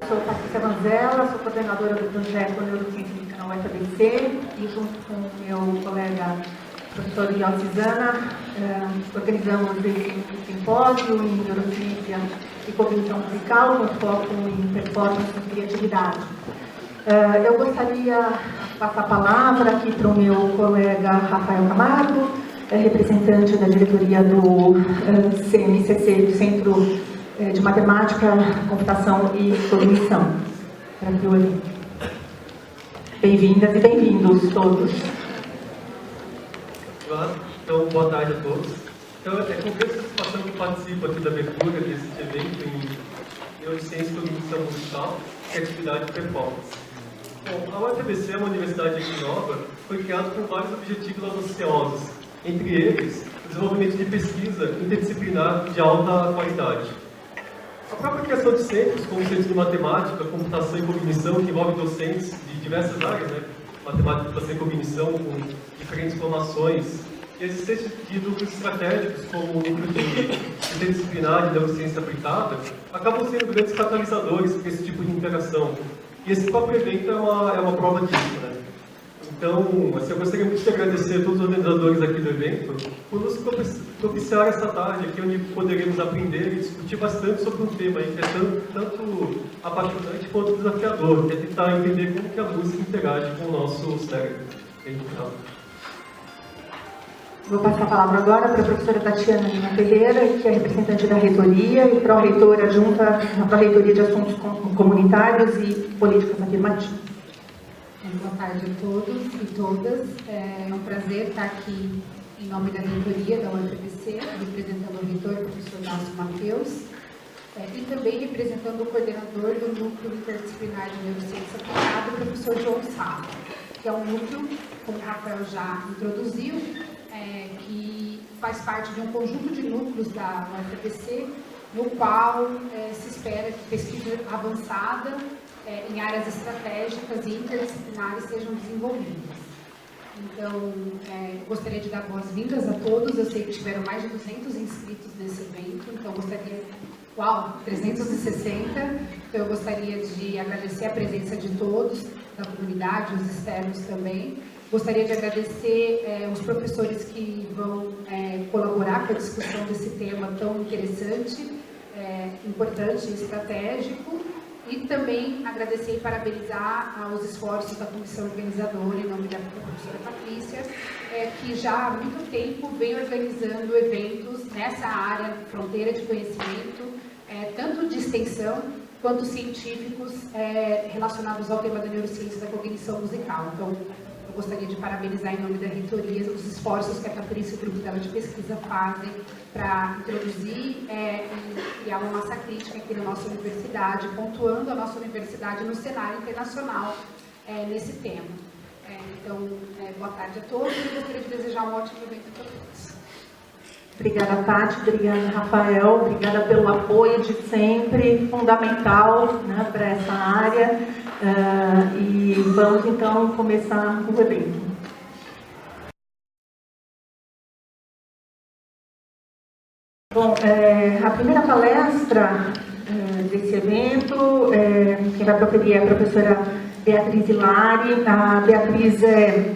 sou Patrícia Vanzella, sou coordenadora do projeto Neurociência na UFABC e junto com o meu colega professor Iel Cisana, organizamos esse simpósio em neurociência e cognição musical com foco em performance e criatividade. Eu gostaria de passar a palavra aqui para o meu colega Rafael Camargo, representante da diretoria do CMCC, do Centro de Matemática, Computação e Cognição. Para aqui o evento. Bem-vindas e bem-vindos todos. Olá, então boa tarde a todos. Então, é com grande satisfação que participo aqui da abertura desse evento em Neurociência e Cognição Musical, Criatividade e Performance. Bom, a UFABC é uma universidade aqui nova, foi criada com vários objetivos ambiciosos, entre eles o desenvolvimento de pesquisa interdisciplinar de alta qualidade. A própria criação de centros, como centros de matemática, computação e cognição, que envolve docentes de diversas áreas, né? Matemática, computação e cognição, com diferentes formações, e a existência de núcleos estratégicos, como o núcleo de interdisciplinar de neurociência aplicada, acabam sendo grandes catalisadores para esse tipo de interação. E esse próprio evento é uma prova disso, né? Então, assim, eu gostaria muito de agradecer a todos os organizadores aqui do evento por nos propiciar essa tarde aqui, onde poderemos aprender e discutir bastante sobre um tema aí que é tanto apaixonante quanto desafiador, que é tentar entender como que a música interage com o nosso cérebro. Vou passar a palavra agora para a professora Tatiana Lima Ferreira, que é representante da reitoria e pró-reitora adjunta na pró-reitoria de assuntos comunitários e políticas afirmativas. Boa tarde a todos e todas. É um prazer estar aqui em nome da reitoria da UFABC, representando o reitor, o professor Márcio Mateus, e também representando o coordenador do Núcleo Interdisciplinar de Neurociência Aplicada, o professor João Sá, que é um núcleo, como o Rafael já introduziu, que faz parte de um conjunto de núcleos da UFABC, no qual se espera que pesquisa avançada em áreas estratégicas e interdisciplinares sejam desenvolvidas. Então, gostaria de dar boas-vindas a todos. Eu sei que tiveram mais de 200 inscritos nesse evento, então gostaria... Uau, 360! Então, eu gostaria de agradecer a presença de todos, da comunidade, os externos também. Gostaria de agradecer os professores que vão colaborar com a discussão desse tema tão interessante, importante e estratégico. E também agradecer e parabenizar os esforços da comissão organizadora, em nome da professora Patrícia, que já há muito tempo vem organizando eventos nessa área, fronteira de conhecimento, tanto de extensão quanto científicos relacionados ao tema da neurociência e da cognição musical. Então, eu gostaria de parabenizar em nome da reitoria os esforços que a Patrícia e o grupo dela de pesquisa fazem para introduzir e criar uma massa crítica aqui na nossa universidade, pontuando a nossa universidade no cenário internacional nesse tema. Então, boa tarde a todos e gostaria de desejar um ótimo evento para todos. Obrigada, Tati. Obrigada, Rafael. Obrigada pelo apoio de sempre, fundamental, né, para essa área. E vamos, então, começar o evento. Bom, a primeira palestra desse evento, quem vai proferir é a professora Beatriz Hilari. A Beatriz é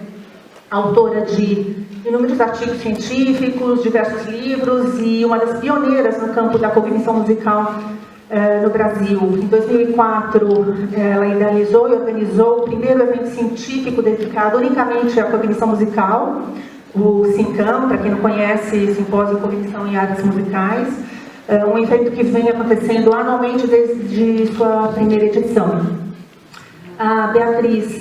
autora de inúmeros artigos científicos, diversos livros e uma das pioneiras no campo da cognição musical no Brasil. Em 2004, ela idealizou e organizou o primeiro evento científico dedicado unicamente à cognição musical, o SINCAM, para quem não conhece, Simpósio de Cognição em Áreas Musicais, um evento que vem acontecendo anualmente desde sua primeira edição. A Beatriz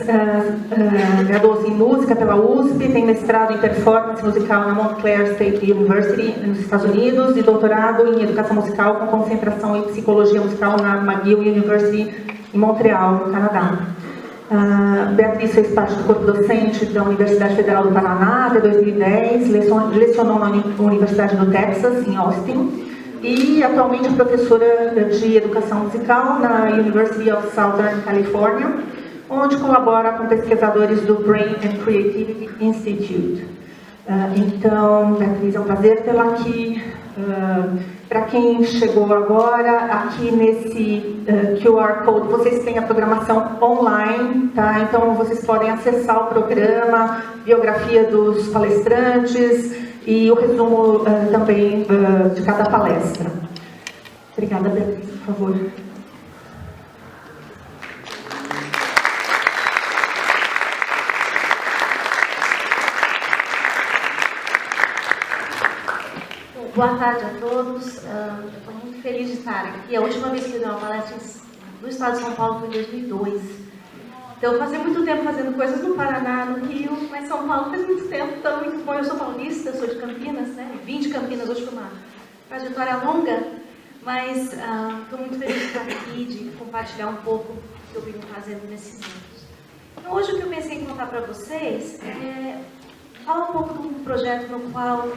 graduou-se em música pela USP, tem mestrado em performance musical na Montclair State University, nos Estados Unidos, e doutorado em educação musical com concentração em psicologia musical na McGill University, em Montreal, no Canadá. Beatriz fez parte do corpo docente da Universidade Federal do Paraná até 2010, lecionou na Universidade do Texas, em Austin, e atualmente é professora de educação musical na University of Southern California, onde colabora com pesquisadores do Brain and Creativity Institute. Então, Beatriz, é um prazer tê-la aqui. Para quem chegou agora, aqui nesse QR Code, vocês têm a programação online, tá? Então, vocês podem acessar o programa, biografia dos palestrantes e o resumo também de cada palestra. Obrigada, Beatriz, por favor. Boa tarde a todos. Estou muito feliz de estar aqui. A última vez que eu dei uma palestra no estado de São Paulo foi em 2002. Então, eu passei muito tempo fazendo coisas no Paraná, no Rio, mas São Paulo faz muito tempo. Então, muito bom. Eu sou paulista, sou de Campinas, né? Vim de Campinas, hoje foi uma trajetória longa, mas estou muito feliz de estar aqui, de compartilhar um pouco do que eu venho fazendo nesses anos. Então, hoje o que eu pensei em contar para vocês é falar um pouco do projeto no qual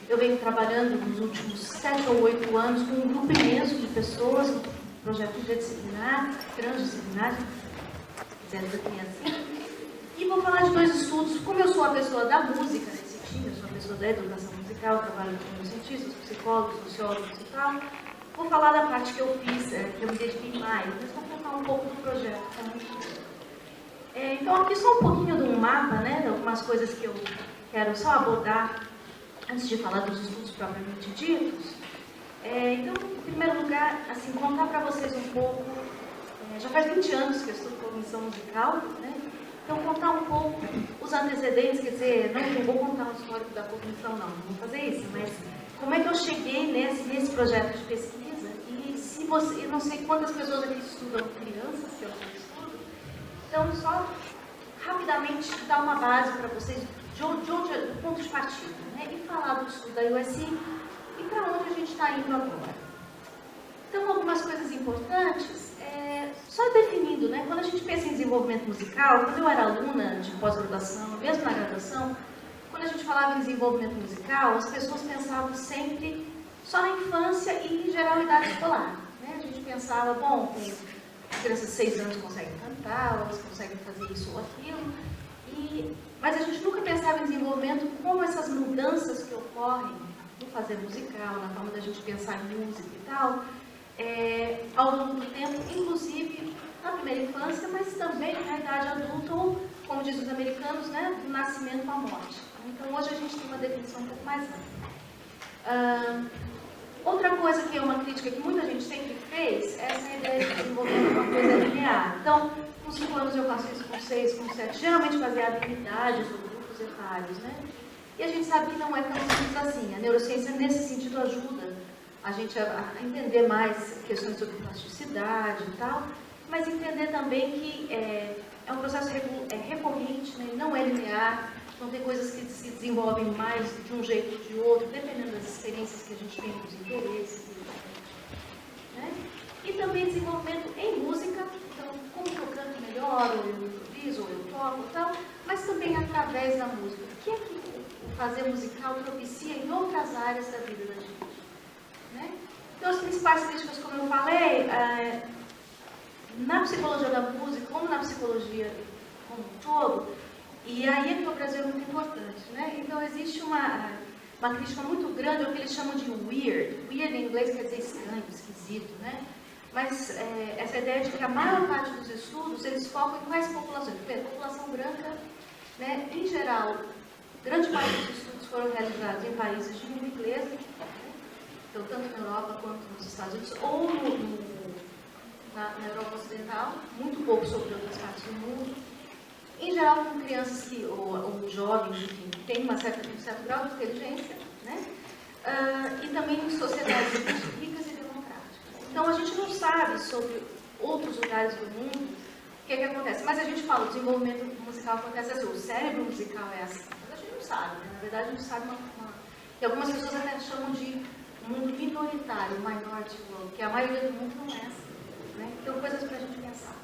eu venho trabalhando nos últimos 7 ou 8 anos com um grupo imenso de pessoas, um projeto interdisciplinar, transdisciplinar, se quiser definir assim. E vou falar de 2 estudos. Como eu sou a pessoa da música nesse time, eu sou a pessoa da educação musical, trabalho com cientistas, psicólogos, sociólogos e tal, vou falar da parte que eu fiz, que eu me dediquei mais, mas vou contar um pouco do projeto também. Então, aqui só um pouquinho de um mapa, né, de algumas coisas que eu quero só abordar antes de falar dos estudos propriamente ditos. Então, em primeiro lugar, assim, contar para vocês um pouco, já faz 20 anos que eu estudo cognição musical, né? Então, contar um pouco os antecedentes, quer dizer, não vou contar o histórico da cognição, não vou fazer isso, mas como é que eu cheguei nesse projeto de pesquisa, e se você, eu não sei quantas pessoas aqui estudam crianças, que eu estudo, então, só rapidamente dar uma base para vocês de onde do ponto de partida, né? E falar do estudo da USI e para onde a gente está indo agora. Então, algumas coisas importantes, só definindo, né? Quando a gente pensa em desenvolvimento musical, quando eu era aluna de pós-graduação, mesmo na graduação, quando a gente falava em desenvolvimento musical, as pessoas pensavam sempre só na infância e em geral idade escolar, né? A gente pensava, bom, as crianças de 6 anos conseguem cantar, elas conseguem fazer isso ou aquilo, mas a gente nunca pensava em desenvolvimento como essas mudanças que ocorrem no fazer musical, na forma da gente pensar em música e tal, ao longo do tempo, inclusive na primeira infância, mas também na idade adulta, ou, como dizem os americanos, né, do nascimento à morte. Então, hoje a gente tem uma definição um pouco mais ampla. Outra coisa que é uma crítica que muita gente sempre fez é essa ideia de desenvolver uma coisa linear. Então, com 5 anos eu faço isso, com 6, com 7, geralmente baseado em idades ou grupos etários, né? E a gente sabe que não é tão simples assim. A neurociência, nesse sentido, ajuda a gente a entender mais questões sobre plasticidade e tal, mas entender também que é um processo recorrente, né? Não é linear, então tem coisas que se desenvolvem mais de um jeito ou de outro, dependendo das experiências que a gente tem, dos interesses, né? E também desenvolvimento em música, então como que eu canto melhor, ou eu improviso, ou eu toco e tal, mas também através da música. O que é que o fazer musical propicia em outras áreas da vida da gente, né? Então as principais críticas, como eu falei, na psicologia da música, como na psicologia como um todo, e aí é que o Brasil é muito importante, né? Então existe uma crítica muito grande, é o que eles chamam de weird. Weird em inglês quer dizer estranho, esquisito, né? Mas essa ideia de que a maior parte dos estudos, eles focam em quais populações? Primeiro, população branca, né? Em geral, grande parte dos estudos foram realizados em países de língua inglesa, né? Então tanto na Europa quanto nos Estados Unidos, ou na Europa Ocidental, muito pouco sobre outras partes do mundo. Em geral, com crianças ou jovens, enfim, que têm um certo grau de inteligência, né? E também em sociedades ricas e democráticas. Então, a gente não sabe sobre outros lugares do mundo o que é que acontece. Mas a gente fala, o desenvolvimento musical acontece assim, o cérebro musical é assim. Mas a gente não sabe, né? Na verdade, a gente sabe e algumas pessoas até chamam de mundo minoritário, minority world, que a maioria do mundo não é assim, né? Então, coisas para a gente pensar.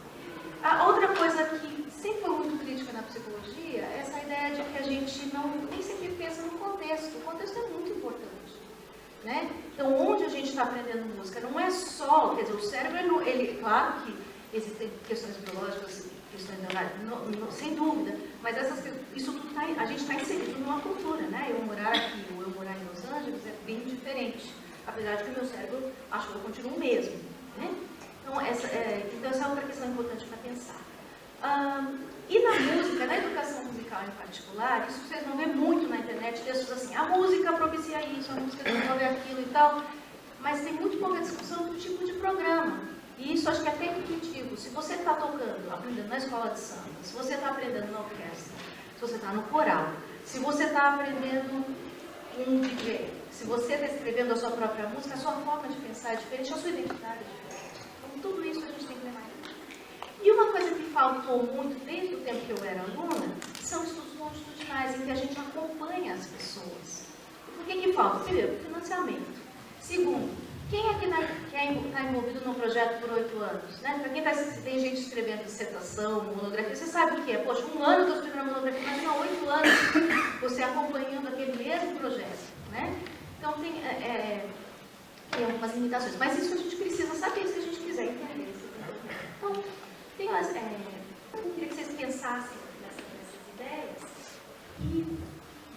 A outra coisa que sempre foi muito crítica na psicologia é essa ideia de que a gente nem sempre pensa no contexto. O contexto é muito importante, né? Então, onde a gente está aprendendo música não é só, quer dizer, o cérebro, claro que existem questões biológicas, questões neurais, sem dúvida, mas isso tudo a gente está inserido numa cultura, né? Eu morar aqui ou eu morar em Los Angeles é bem diferente. apesar de que o meu cérebro acho que eu continuo o mesmo. Né? Então, essa é outra questão importante para pensar. E na música, na educação musical em particular, isso vocês vão ver muito na internet, textos assim, a música propicia isso, a música desenvolve aquilo e tal, mas tem muito pouca discussão do tipo de programa. E isso acho que é até intuitivo. Se você está tocando, aprendendo na escola de samba, se você está aprendendo na orquestra, se você está no coral, se você está aprendendo um DJ, se você está escrevendo a sua própria música, a sua forma de pensar é diferente, a sua identidade é diferente. Então, tudo isso a gente tem que levar em conta. E uma coisa que faltou muito desde o tempo que eu era aluna são estudos longitudinais, em que a gente acompanha as pessoas. Por que falta? Primeiro, financiamento. Segundo, quem é que está envolvido num projeto por 8 anos? Né? Para quem tem gente escrevendo dissertação, monografia, você sabe o que é? Poxa, 1 ano que eu escrevi uma monografia, mas não, 8 anos você acompanhando aquele mesmo projeto. Né? Então, tem algumas limitações. Mas isso a gente precisa saber se a gente quiser entender. Então, eu queria que vocês pensassem nessas ideias e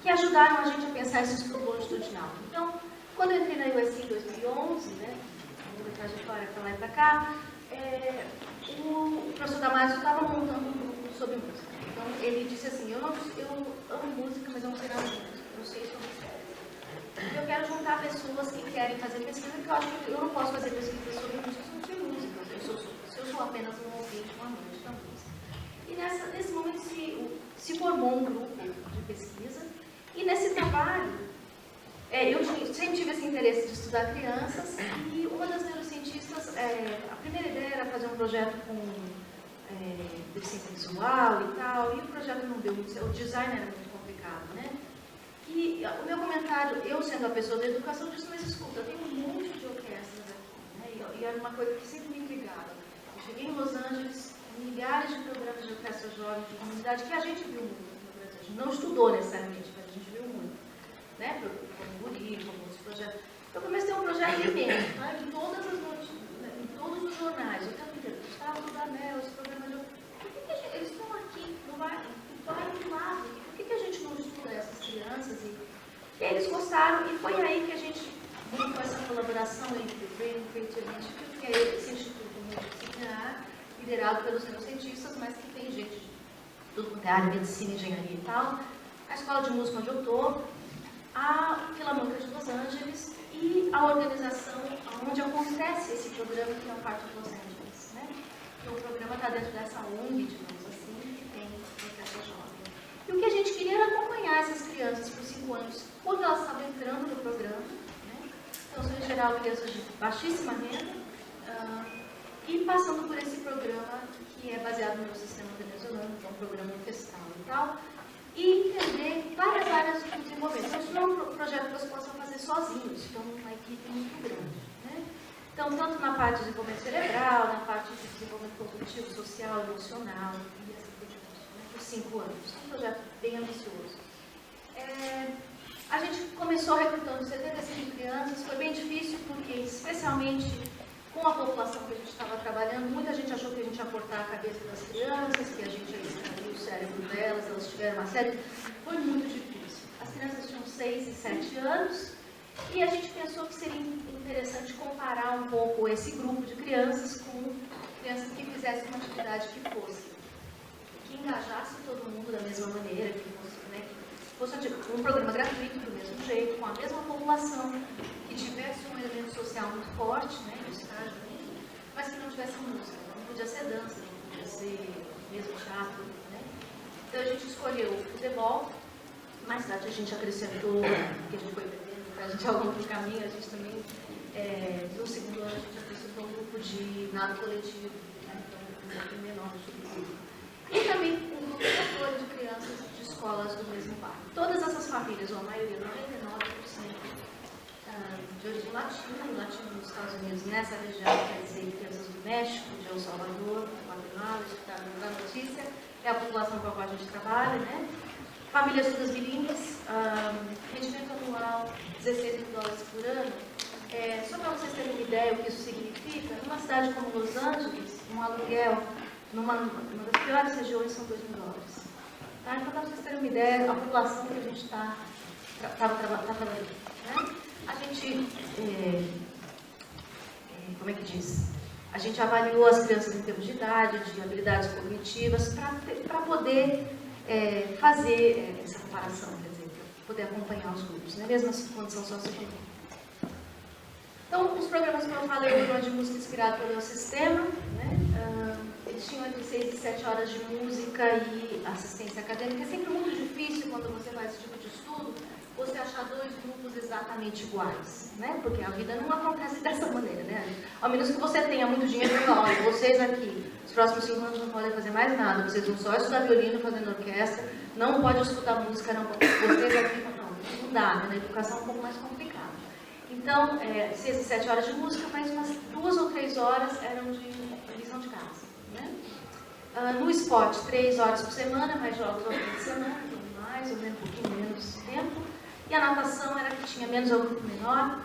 que ajudaram a gente a pensar esse estudo longitudinal. Então, quando eu entrei na USC em 2011, né, uma trajetória para lá e para cá, o professor Damasio estava montando um grupo sobre música. Então, ele disse assim, eu amo música, mas eu não sei nada de música, eu sei sobre séries. Eu quero juntar pessoas que querem fazer pesquisa, porque eu acho que eu não posso fazer pesquisa sobre música se não tiver música. Se eu sou apenas um ouvinte, um amante da música. E nesse momento se formou um grupo de pesquisa, e nesse trabalho, eu sempre tive esse interesse de estudar crianças, e uma das neurocientistas, a primeira ideia era fazer um projeto com deficiência visual e tal, e o projeto não deu muito certo, o design era muito complicado, né? E o meu comentário, eu sendo a pessoa da educação, disse, mas escuta, tem um monte de orquestras aqui, né? E era uma coisa que sempre me intrigava. Eu cheguei em Los Angeles, milhares de programas de orquestra jovem, de comunidade, que a gente viu muito no Brasil. A gente não estudou necessariamente, mas a gente viu muito. Né? Como Guri, como outros projetos. Eu comecei um projeto imenso, né? Em todas as notícias, né? Em todos os jornais, o tempo inteiro. Gustavo Dudamel, os programas de... Por que eles estão aqui, no bairro do lado? Por que a gente não estuda essas crianças? E aí eles gostaram, e foi aí que a gente montou essa colaboração entre o Brain Creative Institute, que é esse instituto multidisciplinar, liderado pelos neurocientistas, mas que tem gente de tudo quanto é área, medicina, engenharia e tal, a Escola de Música onde eu estou, a Filarmônica de Los Angeles e a organização onde acontece esse programa, que é o Parque de Los Angeles. Né? Então, o programa está dentro dessa ONG, digamos assim, que tem orquestra jovem. E o que a gente queria era acompanhar essas crianças por 5 anos, quando elas estavam entrando no programa. Né? Então, são em geral crianças de baixíssima renda, e passando por esse programa que é baseado no sistema venezuelano, que é um programa orquestral e tal, e entender várias áreas do desenvolvimento. Então, isso não é um projeto que vocês possam fazer sozinhos, então uma equipe muito grande. Né? Então, tanto na parte de desenvolvimento cerebral, na parte de desenvolvimento cognitivo, social, emocional, e assim por diante, né? Por 5 anos. É um projeto bem ambicioso. A gente começou recrutando 75 crianças, foi bem difícil, porque, especialmente com a população que a gente estava trabalhando, muita gente achou que a gente ia cortar a cabeça das crianças, que a gente ia extrair o cérebro delas, elas tiveram uma série. Foi muito difícil. As crianças tinham 6 e 7 anos, e a gente pensou que seria interessante comparar um pouco esse grupo de crianças com crianças que fizessem uma atividade que engajasse todo mundo da mesma maneira, que fosse um programa gratuito do mesmo jeito, com a mesma população, que tivesse um elemento social muito forte, né, no estágio mesmo, mas que não tivesse música, não podia ser dança, não podia ser mesmo teatro. Né? Então a gente escolheu o futebol, mais tarde a gente acrescentou, que a gente foi perdendo, para a gente algum outro caminho, a gente também, no segundo ano, a gente acrescentou um grupo de nado coletivo, né, então um pouco menor do subsídio. E também um grupo de crianças de escolas do mesmo bairro. Todas essas famílias, ou a maioria, 99%, de origem latina, e latino nos Estados Unidos, nessa região, quer dizer, crianças do México, de El Salvador, Guatemala, isso está na notícia, é a população com a qual a gente trabalha, né? Famílias todas bilíngues, rendimento anual $16 mil por ano. Só para vocês terem uma ideia o que isso significa, numa cidade como Los Angeles, um aluguel numa das piores regiões são $2 mil. Tá? Então, para vocês terem uma ideia, a população que a gente está trabalhando. Né? A gente como é que diz? A gente avaliou as crianças em termos de idade, de habilidades cognitivas, para poder fazer essa comparação, quer dizer, para poder acompanhar os grupos, né? Mesmo na condição socioeconômica. Então, os programas que eu falei, o programa de música inspirado pelo meu sistema, né? Eles tinham entre 6 e 7 horas de música e assistência acadêmica. É sempre muito difícil, quando você faz esse tipo de estudo, você achar dois grupos exatamente iguais, né? Porque a vida não acontece dessa maneira, né? Ao menos que você tenha muito dinheiro e fala, olha, vocês aqui, os próximos 5 anos não podem fazer mais nada, vocês vão só estudar violino, fazendo orquestra, não pode escutar música, não pode. Vocês aqui, não dá, né? Na educação é um pouco mais complicado. Então, 6 e 7 horas de música, mas umas 2 ou 3 horas eram de lição de casa, né? No esporte, 3 horas por semana, mais jogos ao fim de semana, mais ou menos, um pouquinho menos tempo. E a natação era que tinha menos ao grupo menor.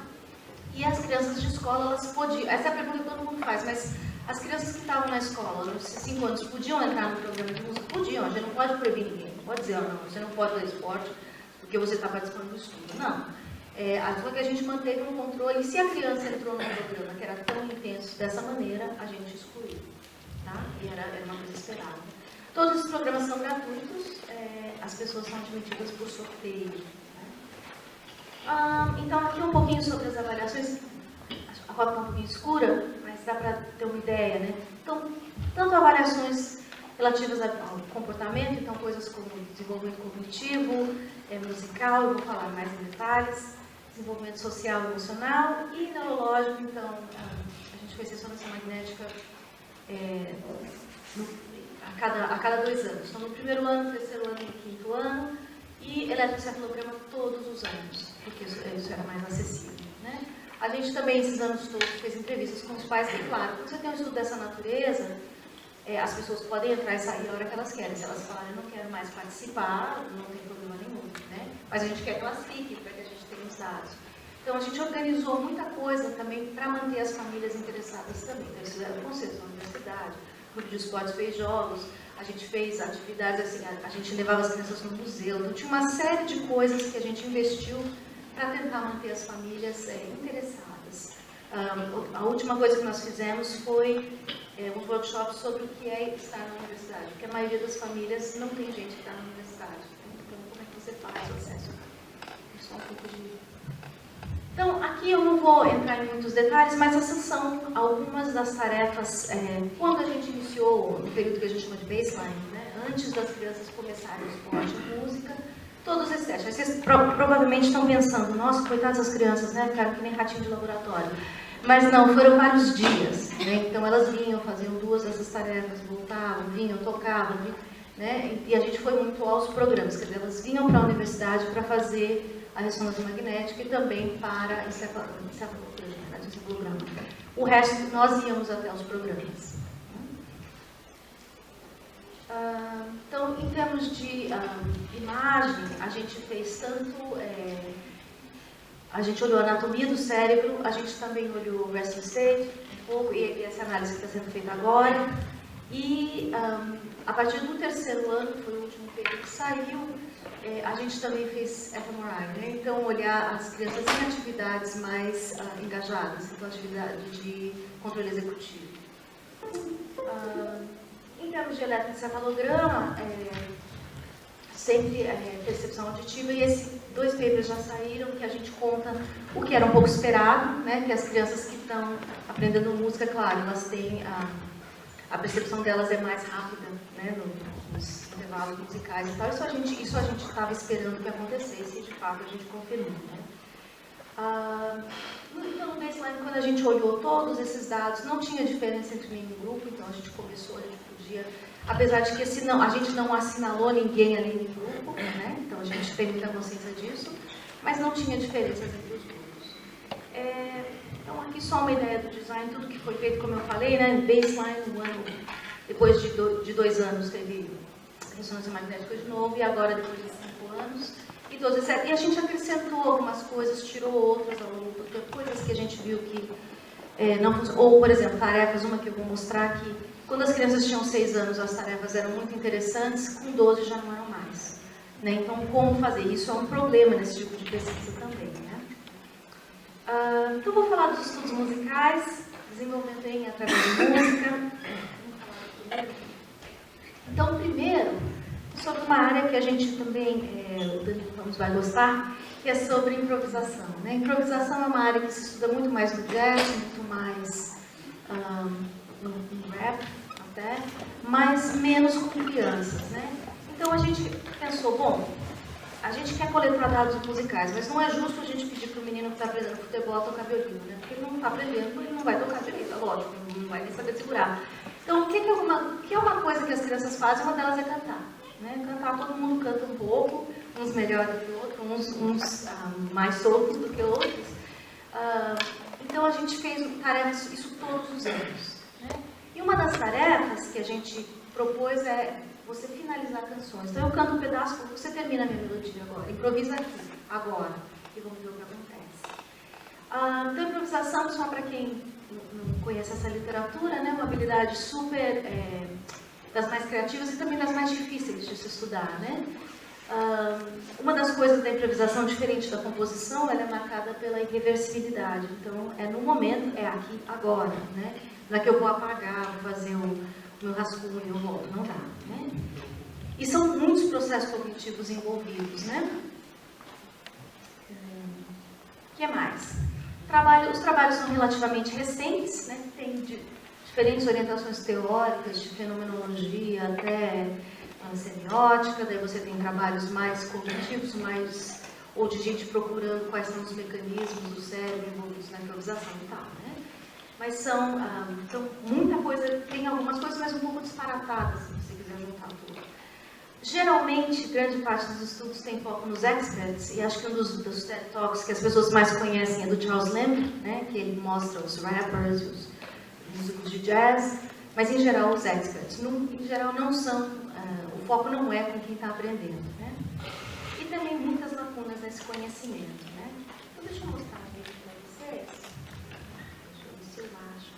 E as crianças de escola, elas podiam... Essa é a pergunta que todo mundo faz, mas as crianças que estavam na escola, nos 5 anos, podiam entrar no programa de música? Podiam, a gente não pode proibir ninguém. Não pode dizer, não, você não pode fazer esporte porque você está participando do estudo. Não. Só que a gente manteve um controle, e se a criança entrou num programa que era tão intenso dessa maneira, a gente excluiu. Tá? E era uma coisa esperada. Todos os programas são gratuitos, as pessoas são admitidas por sorteio. Então, aqui um pouquinho sobre as avaliações. A foto está um pouquinho escura, mas dá para ter uma ideia, né? Então, tanto avaliações relativas ao comportamento, então coisas como desenvolvimento cognitivo, musical, eu vou falar mais em detalhes, desenvolvimento social e emocional, e neurológico, então, a gente fez ressonância magnética a cada 2 anos. Então, no primeiro ano, no terceiro ano e no 5º ano, e eletroencefalograma todos os anos, porque isso era mais acessível, né? A gente também, esses anos todos, fez entrevistas com os pais, e claro, quando você tem um estudo dessa natureza, as pessoas podem entrar e sair a hora que elas querem. Se elas falarem, eu não quero mais participar, não tem problema nenhum, né? Mas a gente quer que elas fiquem, para que a gente tenha os dados. Então, a gente organizou muita coisa também para manter as famílias interessadas também. Então, eles fizeram concertos na universidade, o grupo de esportes fez jogos, a gente fez atividades assim, a gente levava as crianças no museu. Então, tinha uma série de coisas que a gente investiu para tentar manter as famílias interessadas. A última coisa que nós fizemos foi uns workshops sobre o que é estar na universidade, porque a maioria das famílias não tem gente que está na universidade. Então, como é que você faz o acesso? Só um pouco de... Então, aqui eu não vou entrar em muitos detalhes, mas essas são algumas das tarefas, quando a gente iniciou, no período que a gente chama de baseline, né, antes das crianças começarem o esporte e música, todos esses testes. Vocês provavelmente estão pensando, nossa, coitadas das crianças, né, ficaram que nem ratinho de laboratório. Mas não, foram vários dias, né? Então elas vinham, faziam 2 dessas tarefas, voltavam, vinham, tocavam, né? E a gente foi muito aos programas, quer dizer, elas vinham para a universidade para fazer a ressonância magnética e também para encefalograma. O resto, nós íamos até os programas. Então, em termos de imagem, a gente fez tanto... a gente olhou a anatomia do cérebro, a gente também olhou o resting state, um pouco, e essa análise que está sendo feita agora. E a partir do 3º ano, que foi o último período que saiu, a gente também fez fMRI, né? Então, olhar as crianças em atividades mais engajadas, então atividade de controle executivo. Em termos de eletroencefalograma, sempre percepção auditiva, e esses 2 papers já saíram, que a gente conta o que era um pouco esperado, né? Que as crianças que estão aprendendo música, claro, elas têm a percepção delas é mais rápida, né? Nos intervalos musicais e tal. Isso a gente estava esperando que acontecesse e de fato a gente confirmou, né? Então, no baseline, quando a gente olhou todos esses dados, não tinha diferença entre nenhum grupo, então a gente começou, a gente podia, apesar de que a gente não assinalou ninguém ali no grupo, né? Então a gente tem muita consciência disso, mas não tinha diferenças entre os grupos. Então aqui só uma ideia do design, tudo que foi feito, como eu falei, né? Baseline, depois de 2 anos teve ressonância magnética de novo, e agora depois de 5 anos, e 12, etc. E a gente acrescentou algumas coisas, tirou outras ao longo do tempo, coisas que a gente viu que não funcionam. Ou, por exemplo, tarefas, uma que eu vou mostrar aqui. Quando as crianças tinham 6 anos, as tarefas eram muito interessantes, com 12 já não eram mais. Né? Então, como fazer? Isso é um problema nesse tipo de pesquisa também. Né? Então, vou falar dos estudos musicais, desenvolvimento através de música. Então, primeiro, sobre uma área que a gente também, o Dani vai gostar, que é sobre improvisação. Né? Improvisação é uma área que se estuda muito mais no jazz, muito mais no rap até, mas menos com crianças. Né? Então, a gente pensou, bom, a gente quer coletar dados musicais, mas não é justo a gente pedir para o menino que está aprendendo futebol a tocar violino, né? Porque ele não está aprendendo, ele não vai tocar direito, é lógico, ele não vai nem saber segurar. Então, o que é uma coisa que as crianças fazem? Uma delas é cantar. Né? Cantar, todo mundo canta um pouco, uns melhor do que outros, uns mais soltos do que outros. Então, a gente fez tarefas, isso todos os anos. Né? E uma das tarefas que a gente propôs é você finalizar canções. Então, eu canto um pedaço, você termina a minha melodia agora. Improvisa aqui, agora. E vamos ver o que acontece. Então, improvisação, só para quem não conhece essa literatura, né? Uma habilidade super das mais criativas e também das mais difíceis de se estudar, né? Uma das coisas da improvisação, diferente da composição, ela é marcada pela irreversibilidade. Então, é no momento, é aqui, agora, né? Não é que eu vou apagar, vou fazer o meu rascunho e eu volto, não dá, né? E são muitos processos cognitivos envolvidos, né? O que mais? Os trabalhos são relativamente recentes, né? Tem diferentes orientações teóricas, de fenomenologia até semiótica, daí você tem trabalhos mais cognitivos, ou de gente procurando quais são os mecanismos do cérebro envolvidos na improvisação e tal, né? Mas são muita coisa, tem algumas coisas mais um pouco disparatadas, se você quiser juntar tudo. Geralmente, grande parte dos estudos tem foco nos experts, e acho que um dos TED Talks que as pessoas mais conhecem é do Charles Lamb, né, que ele mostra os rappers, os músicos de jazz, mas em geral os experts. Em geral não são, o foco não é com quem está aprendendo. Né? E também muitas lacunas nesse conhecimento. Né? Então deixa eu mostrar aqui para vocês. Deixa eu ver se eu acho.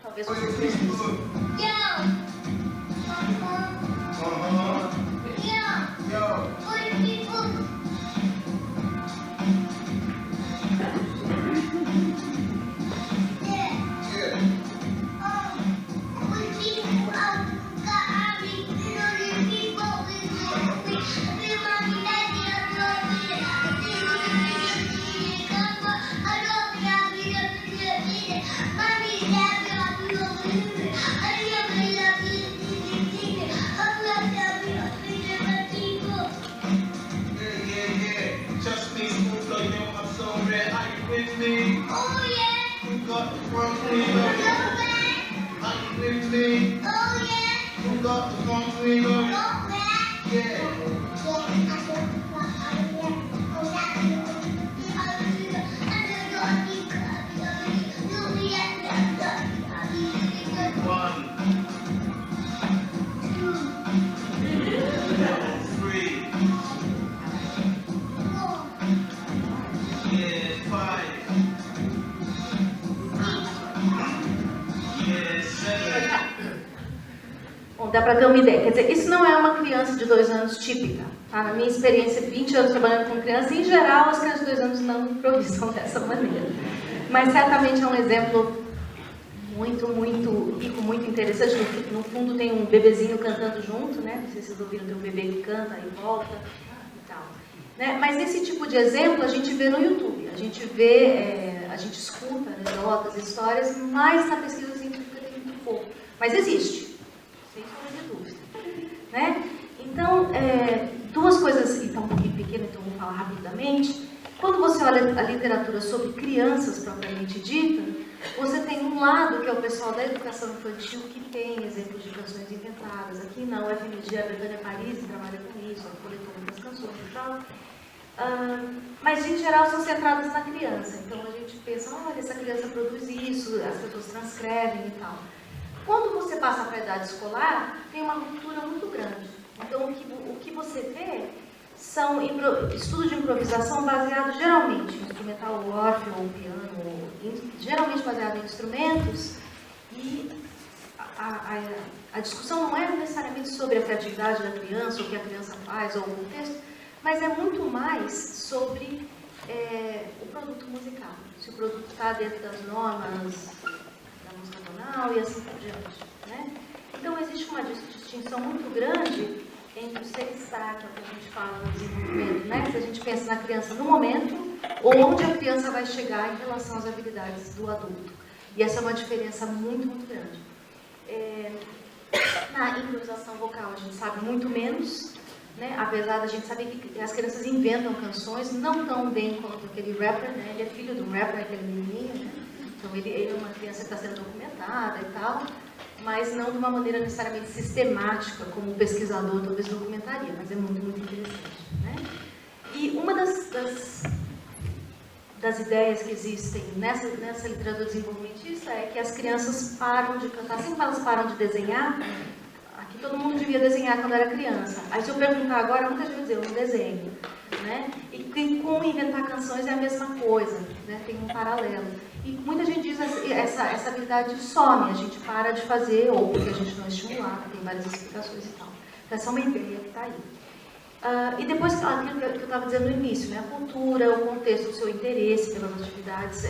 Talvez vocês precisem. Bom, dá para ter uma ideia. Quer dizer, isso não é uma criança de 2 anos típica. Tá? Na minha experiência, 20 anos trabalhando com criança, em geral, as crianças de 2 anos não improvisam dessa maneira. Mas certamente é um exemplo muito rico, muito interessante. No fundo tem um bebezinho cantando junto, né? Não sei se vocês ouviram, tem um bebê que canta e volta e tal. Né? Mas esse tipo de exemplo a gente vê no YouTube. A gente vê, a gente escuta anedotas, histórias, mas na pesquisa científica tem muito pouco. Mas existe, sem sombra de dúvida. Né? Então, 2 coisas, então um pouquinho pequeno, então vou falar rapidamente. Quando você olha a literatura sobre crianças propriamente dita, você tem um lado que é o pessoal da educação infantil que tem exemplos de canções inventadas. Aqui na UFMG, a Betânia Paris trabalha com isso, ela coletou muitas canções e tal. Mas, em geral, são centradas na criança. Então, a gente pensa, olha, essa criança produz isso, as pessoas transcrevem e tal. Quando você passa para a idade escolar, tem uma ruptura muito grande. Então, o que você vê são estudos de improvisação baseados geralmente em instrumental órfeo ou piano, geralmente baseado em instrumentos, e a discussão não é necessariamente sobre a criatividade da criança, o que a criança faz ou o contexto, mas é muito mais sobre o produto musical. Se o produto está dentro das normas da música tonal e assim por diante, né? Então, existe uma distinção muito grande entre o ser estar, que é o que a gente fala no desenvolvimento, né? Se a gente pensa na criança no momento, ou onde a criança vai chegar em relação às habilidades do adulto. E essa é uma diferença muito, muito grande. Na improvisação vocal, a gente sabe muito menos, né? Apesar da gente saber que as crianças inventam canções, não tão bem quanto aquele rapper, né? Ele é filho de um rapper, aquele menininho, né? Então, ele é uma criança que está sendo documentada e tal, mas não de uma maneira necessariamente sistemática, como o pesquisador talvez documentaria, mas é muito, muito interessante, né? E uma das ideias que existem nessa literatura desenvolvimentista é que as crianças param de cantar, assim que elas param de desenhar, aqui todo mundo devia desenhar quando era criança. Aí se eu perguntar agora, muita gente vai dizer, eu não desenho, né? E com inventar canções é a mesma coisa, né? Tem um paralelo. E muita gente diz que essa habilidade some, a gente para de fazer, ou porque a gente não é estimulado, tem várias explicações e tal. Então essa é uma ideia que está aí. E depois, aquilo que eu estava dizendo no início, né? A cultura, o contexto, o seu interesse pelas atividades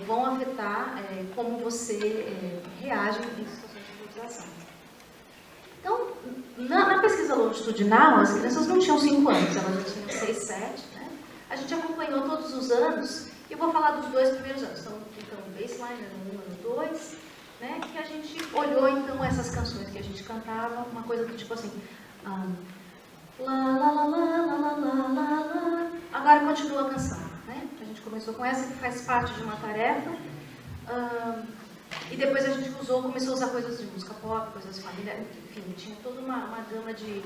vão afetar como você reage em situações de improvisação. Então, na pesquisa longitudinal, as crianças não tinham 5 anos, elas já tinham 6, 7, né? A gente acompanhou todos os anos, e eu vou falar dos 2 primeiros anos. Então baseline, ano 1, ano 2, né? Que a gente olhou, então, essas canções que a gente cantava, uma coisa do tipo assim... lá, lá, lá, lá, lá, lá, lá, lá. Agora continua a canção, né? A gente começou com essa, que faz parte de uma tarefa. E depois a gente começou a usar coisas de música pop, coisas familiares, enfim, tinha toda uma gama de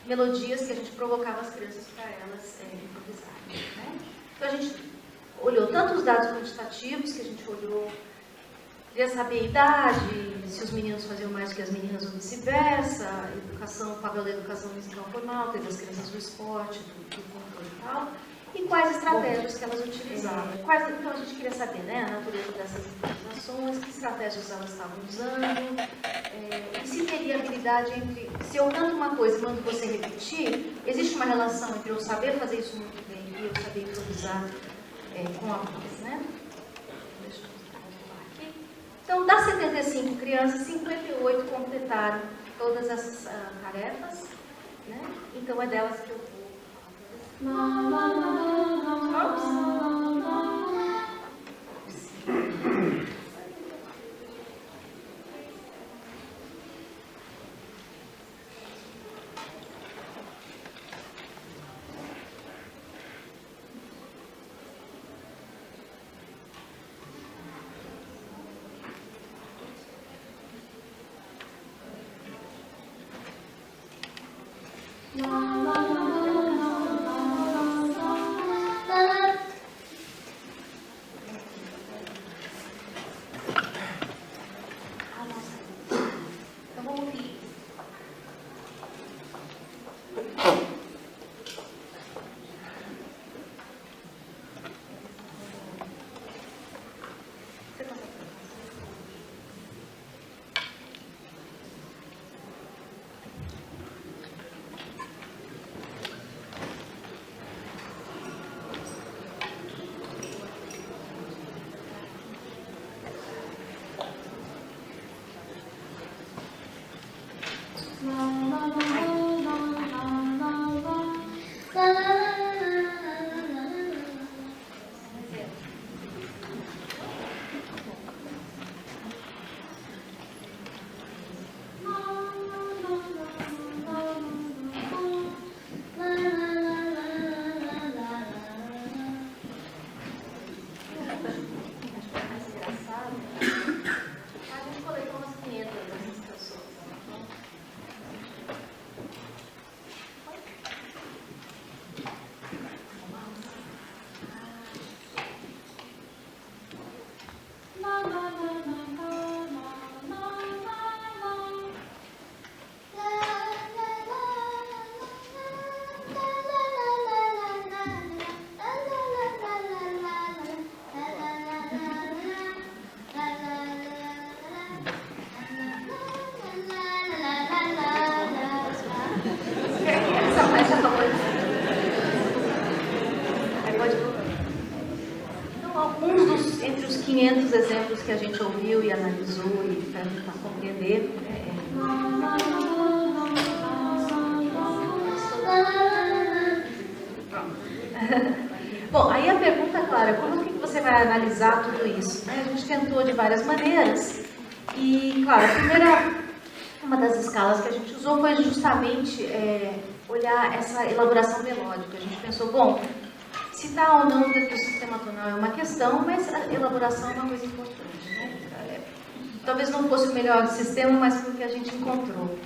melodias que a gente provocava as crianças para elas improvisarem, né? Então a gente olhou tanto os dados quantitativos, que a gente olhou, queria saber a idade, se os meninos faziam mais do que as meninas ou vice-versa, o papel da educação musical formal, teve as crianças do esporte, do controle e tal, e quais estratégias que elas utilizavam. Então a gente queria saber, né, a natureza dessas improvisações, que estratégias elas estavam usando, e se teria habilidade entre, se eu canto uma coisa e mando você repetir, existe uma relação entre eu saber fazer isso muito bem e eu saber improvisar com a voz, né? Deixa eu calcular aqui. Então, das 75 crianças, 58 completaram todas essas tarefas, né? Então, é delas que eu vou alguns entre os 500 exemplos que a gente ouviu e analisou e para tentar compreender. Bom, aí a pergunta, claro, como que você vai analisar tudo isso? Né? A gente tentou de várias maneiras e, claro, uma das escalas que a gente usou foi justamente olhar essa elaboração melódica. A gente pensou, bom, se está ou não dentro do sistema tonal é uma questão, mas a elaboração é uma coisa importante. Né? Talvez não fosse o melhor sistema, mas foi o que a gente encontrou.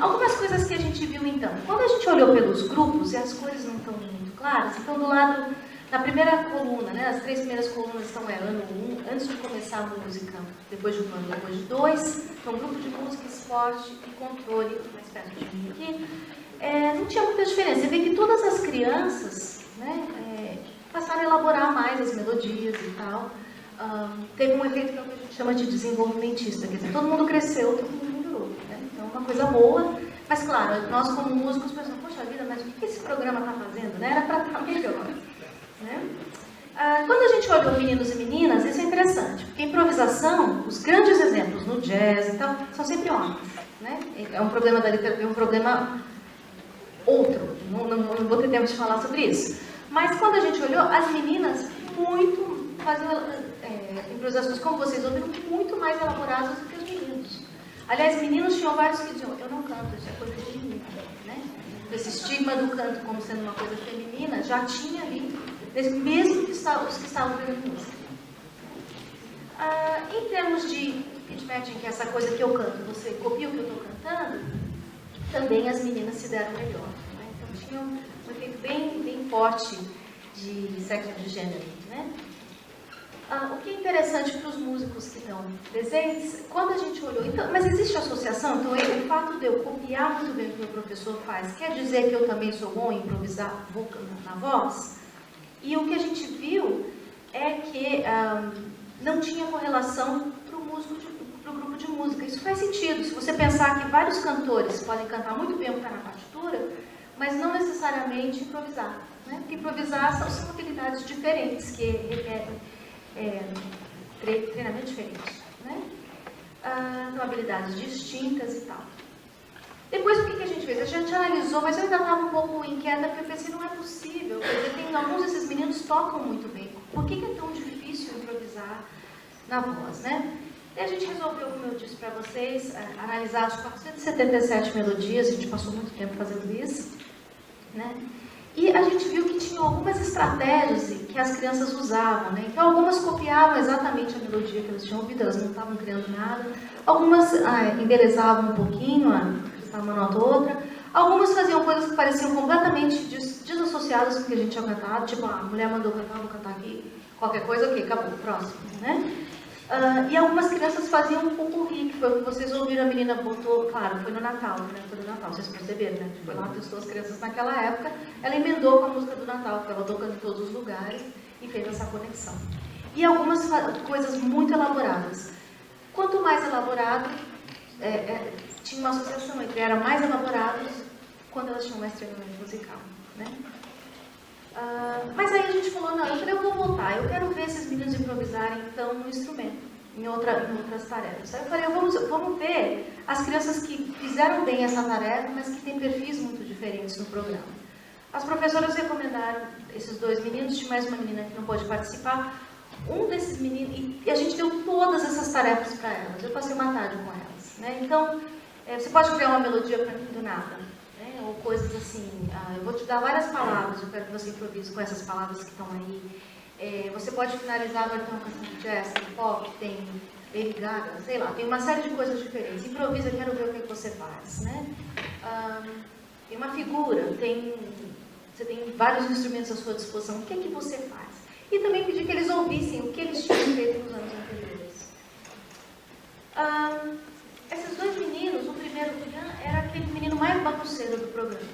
Algumas coisas que a gente viu então. Quando a gente olhou pelos grupos, e as cores não estão muito claras, então do lado, na primeira coluna, né, as 3 primeiras colunas estão ano 1, antes de começar a música, depois de 1 ano, depois de 2, então grupo de música, esporte e controle, mais perto de mim aqui. Não tinha muita diferença. Você vê que todas as crianças, né, passaram a elaborar mais as melodias e tal. Teve um efeito que é o que a gente chama de desenvolvimentista, quer dizer, todo mundo cresceu, todo mundo melhorou. Né? Então, é uma coisa boa, mas claro, nós como músicos pensamos, poxa vida, mas o que esse programa está fazendo? Né? Era para estar melhor. Né? Quando a gente olhou meninos e meninas, isso é interessante, porque improvisação, os grandes exemplos no jazz e tal, são sempre homens. Né? É um problema da literatura, é um problema outro, não vou ter tempo de falar sobre isso. Mas quando a gente olhou, as meninas faziam improvisações, como vocês ouviram, muito mais elaboradas do que os meninos. Aliás, meninos tinham vários que diziam, eu não canto, isso é coisa de menina. Né? Esse estigma do canto como sendo uma coisa feminina já tinha ali, mesmo os que estavam vendo música. Em termos de pitch matching, que é essa coisa que eu canto, você copia o que eu estou cantando, também as meninas se deram melhor. Né? Então tinha um efeito bem forte de sexo de gênero. Né? O que é interessante para os músicos que estão presentes, quando a gente olhou, então, mas existe associação? Então, o fato de eu copiar muito bem o que o professor faz, quer dizer que eu também sou bom em improvisar na voz? E o que a gente viu é que não tinha correlação para o grupo de música. Isso faz sentido. Se você pensar que vários cantores podem cantar muito bem o que está na partitura, mas não necessariamente improvisar. Né? Porque improvisar são habilidades diferentes, que requerem treinamento diferente. Né? São habilidades distintas e tal. Depois, o que a gente fez? A gente analisou, mas eu ainda estava um pouco inquieta, porque eu pensei, não é possível. Alguns desses meninos tocam muito bem. Por que é tão difícil improvisar na voz, né? E a gente resolveu, como eu disse para vocês, analisar as 477 melodias, a gente passou muito tempo fazendo isso, né? E a gente viu que tinha algumas estratégias que as crianças usavam, né? Então, algumas copiavam exatamente a melodia que elas tinham ouvido, elas não estavam criando nada. Algumas embelezavam um pouquinho, uma nota ou outra. Algumas faziam coisas que pareciam completamente desassociadas com o que a gente tinha cantado, tipo, a mulher mandou cantar, vou cantar aqui, qualquer coisa, ok, acabou, próximo, né? E algumas crianças faziam um popurrí, que foi o que vocês ouviram, a menina botou, claro, foi no Natal, né? Foi no Natal, vocês perceberam, né? Foi lá, testou as crianças naquela época, ela emendou com a música do Natal, que estava tocando em todos os lugares, e fez essa conexão. E algumas coisas muito elaboradas. Quanto mais elaborado, tinha uma associação entre eram mais elaborados quando elas tinham mais treinamento musical, né? Mas aí a gente falou, não, eu vou voltar, eu quero ver esses meninos improvisarem então no instrumento, em outras tarefas. Aí eu falei, vamos ver as crianças que fizeram bem essa tarefa, mas que têm perfis muito diferentes no programa. As professoras recomendaram esses 2 meninos, tinha mais uma menina que não pôde participar. Um desses meninos, e a gente deu todas essas tarefas para elas, eu passei uma tarde com elas, né? Então, você pode criar uma melodia para mim do nada, né? Ou coisas assim, eu vou te dar várias palavras, eu quero que você improvise com essas palavras que estão aí. Você pode finalizar, vai ter uma canção de jazz, tem pop, tem Lady Gaga, sei lá, tem uma série de coisas diferentes. Improvisa, quero ver o que você faz, né? Tem uma figura, você tem vários instrumentos à sua disposição, o que é que você faz? E também pedi que eles ouvissem o que eles tinham feito nos anos anteriores. Esses 2 meninos, o primeiro era aquele menino mais bagunceiro do programa,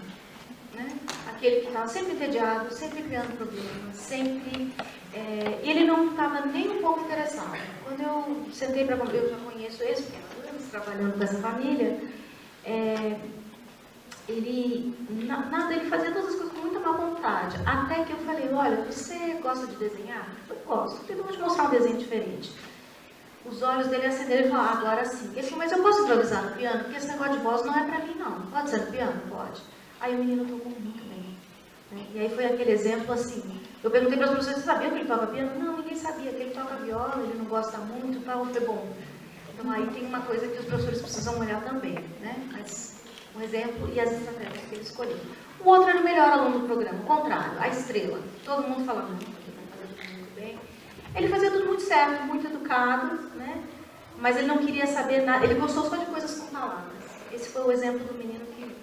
né? Aquele que estava sempre entediado, sempre criando problemas, sempre... ele não estava nem um pouco interessado. Quando eu sentei para conversar, eu já conheço esse, porque há anos trabalhando com essa família, ele fazia todas as coisas com muita má vontade, até que eu falei, olha, você gosta de desenhar? Eu gosto, então eu vou te mostrar um desenho diferente. Os olhos dele acenderam e falaram, agora sim. Ele falou, mas eu posso improvisar no piano? Porque esse negócio de voz não é pra mim, não. Pode ser no piano? Pode. Aí o menino tocou muito bem. Né? E aí foi aquele exemplo assim, eu perguntei para as pessoas, você sabia que ele toca piano? Não, ninguém sabia, que ele toca viola, ele não gosta muito e tal, foi bom. Então aí tem uma coisa que os professores precisam olhar também, né? Mas um exemplo e as estratégias que ele escolheu. O outro era o melhor aluno do programa, o contrário, a estrela. Todo mundo falava, não, porque vai fazer tudo muito bem. Ele fazia tudo muito certo, muito educado, né? Mas ele não queria saber nada, ele gostou só de coisas com palavras. Esse foi o exemplo do menino que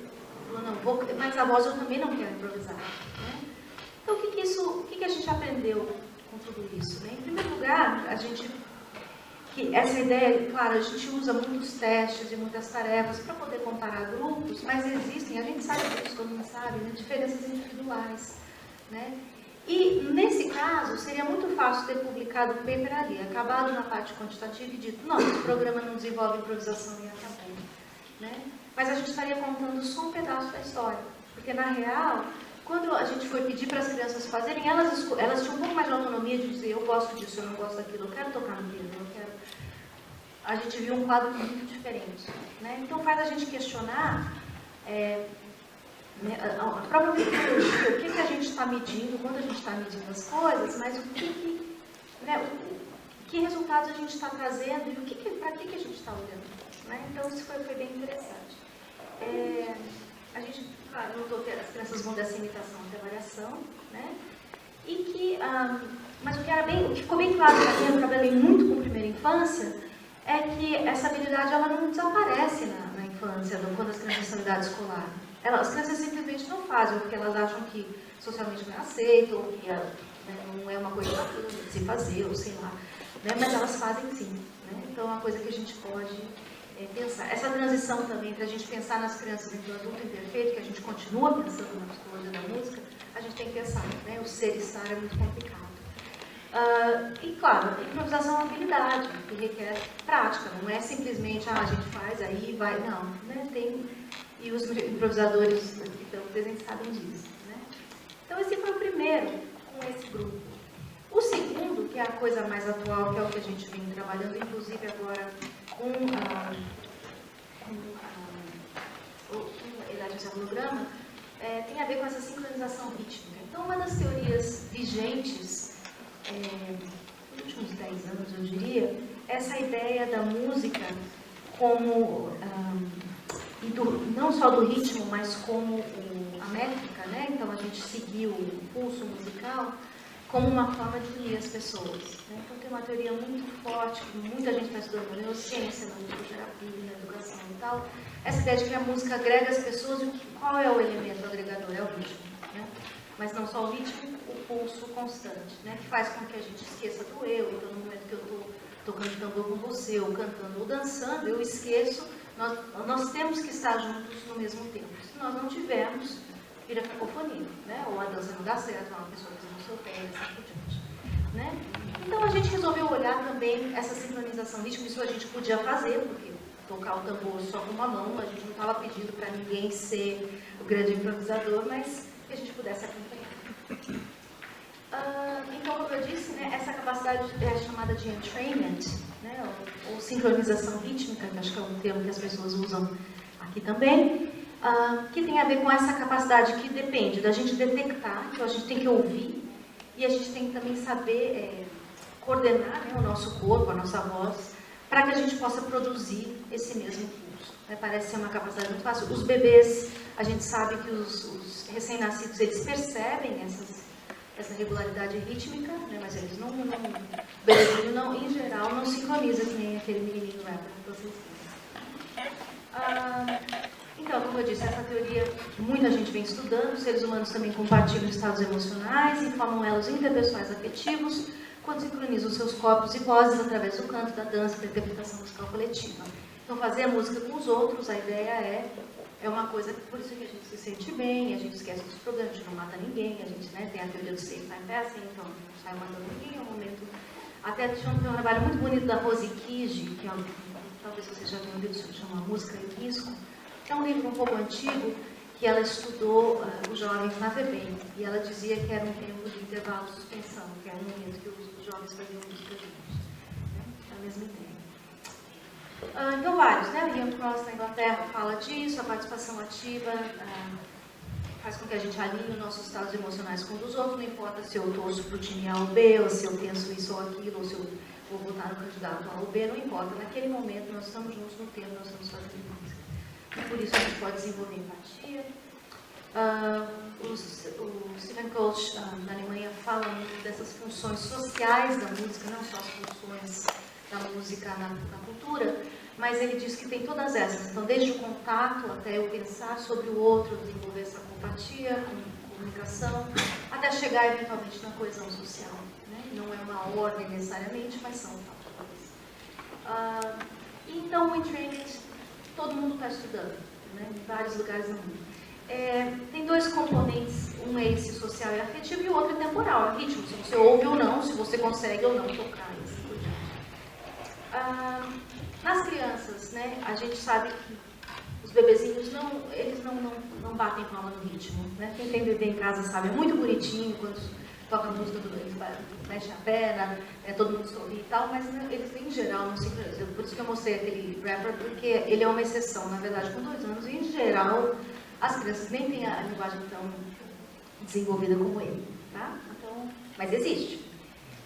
falou, não, mas a voz eu também não quero improvisar. Né? Então, o que a gente aprendeu com tudo isso? Né? Em primeiro lugar, essa ideia, claro, a gente usa muitos testes e muitas tarefas para poder comparar grupos, mas existem, a gente sabe disso, todo mundo sabe, né? Diferenças individuais. Né? E, nesse caso, seria muito fácil ter publicado o paper ali, acabado na parte quantitativa e dito, não, esse programa não desenvolve improvisação e acabou. Né? Mas a gente estaria contando só um pedaço da história, porque, na real, quando a gente foi pedir para as crianças fazerem, elas tinham um pouco mais de autonomia de dizer, eu gosto disso, eu não gosto daquilo, eu quero tocar no piano, eu quero... A gente viu um quadro muito diferente. Né? Então, faz a gente questionar a própria metodologia, o que a gente está medindo, quando a gente está medindo as coisas, mas que resultados a gente está trazendo e para que a gente está olhando. Né? Então, isso foi bem interessante. A gente, claro, notou que as crianças vão dessa imitação até variação, né? Mas o que ficou bem claro para mim, eu trabalhei muito com primeira infância, é que essa habilidade ela não desaparece na infância, quando as crianças estão em idade escolar. As crianças simplesmente não fazem, porque elas acham que socialmente não é aceito, ou que não é uma coisa bacana de se fazer, ou sei lá. Né? Mas elas fazem sim. Né? Então, é uma coisa que a gente pode pensar. Essa transição também, para a gente pensar nas crianças em adulto imperfeito, que a gente continua pensando na psicologia da música, a gente tem que pensar. Né? O ser e estar é muito complicado. E, claro, a improvisação é uma habilidade, que requer prática. Não é simplesmente, a gente faz, aí vai. Não. Né? E os improvisadores que estão presentes sabem disso. Né? Então, esse foi o primeiro com esse grupo. O segundo, que é a coisa mais atual, que é o que a gente vem trabalhando, inclusive agora com esse programa, tem a ver com essa sincronização rítmica. Então, uma das teorias vigentes, nos últimos 10 anos, eu diria, é essa ideia da música como... não só do ritmo, mas como a métrica, né? Então a gente seguiu o pulso musical como uma forma de unir as pessoas. Né? Então tem uma teoria muito forte, que muita gente está estudando na neurociência, na musicoterapia, na educação e tal, essa ideia de que a música agrega as pessoas e qual é o elemento agregador? É o ritmo. Né? Mas não só o ritmo, o pulso constante, né? Que faz com que a gente esqueça do eu. Então no momento que eu estou tocando tambor com você, ou cantando ou dançando, eu esqueço. Nós temos que estar juntos no mesmo tempo. Se nós não tivermos, vira cacofonia, né? Ou a dança não dá certo, uma pessoa pisa no seu pé, e assim por diante. Né? Então a gente resolveu olhar também essa sincronização rítmica, isso a gente podia fazer, porque tocar o tambor só com uma mão, a gente não estava pedindo para ninguém ser o grande improvisador, mas que a gente pudesse acompanhar. Então, como eu disse, né, essa capacidade é chamada de entrainment, né, ou sincronização rítmica, que acho que é um termo que as pessoas usam aqui também, que tem a ver com essa capacidade que depende da gente detectar, que a gente tem que ouvir, e a gente tem que também saber coordenar, né, o nosso corpo, a nossa voz, para que a gente possa produzir esse mesmo pulso. Né, parece ser uma capacidade muito fácil. Os bebês, a gente sabe que os recém-nascidos, eles percebem essa regularidade rítmica, né, mas eles não, em geral, não sincroniza que nem aquele menininho lá que vocês viram. Então, como eu disse, essa teoria que muita gente vem estudando, os seres humanos também compartilham estados emocionais e formam elos interpessoais afetivos quando sincronizam seus corpos e vozes através do canto, da dança, da interpretação musical coletiva. Então, fazer a música com os outros, a ideia é uma coisa, por isso que a gente se sente bem, a gente esquece dos problemas, a gente não mata ninguém, a gente, né, tem a teoria do safe time passing, então não sai matando ninguém, é um momento... Até tinha um trabalho muito bonito da Rose Kiji, que talvez vocês já tenham ouvido, se chama Música e Risco, que é um livro um pouco antigo, que ela estudou os jovens na FEBEM, e ela dizia que era um tempo de intervalo de suspensão, que era um momento que os jovens faziam música juntos. Né? É a mesma ideia. Então, vários, né? Ian Cross na Inglaterra fala disso, a participação ativa faz com que a gente alinhe os nossos estados emocionais com os dos outros, não importa se eu torço para o time A ou B, ou se eu penso isso ou aquilo, ou se eu vou votar no candidato A ou B, não importa. Naquele momento, nós estamos juntos no tempo, nós estamos fazendo música. E por isso a gente pode desenvolver empatia. O Stephen Koch, na Alemanha, fala muito dessas funções sociais da música, não só as funções da música na cultura, mas ele diz que tem todas essas. Então, desde o contato até eu pensar sobre o outro, desenvolver essa compatia, comunicação, até chegar eventualmente na coesão social. Né? Não é uma ordem necessariamente, mas são fatores. Então, o entrainment, todo mundo está estudando, né? Em vários lugares do mundo. Tem dois componentes, um é esse social e afetivo, e o outro é temporal, é ritmo, se você ouve ou não, se você consegue ou não tocar isso. Nas crianças, né, a gente sabe que os bebezinhos eles não batem palma no ritmo. Né? Quem tem bebê em casa sabe, é muito bonitinho quando toca a música, eles mexem a perna, todo mundo sorri e tal, mas né, eles em geral não sincronizam. Por isso que eu mostrei aquele rapper, porque ele é uma exceção, na verdade, com 2 anos, e em geral as crianças nem têm a linguagem tão desenvolvida como ele. Tá? Então, mas existe.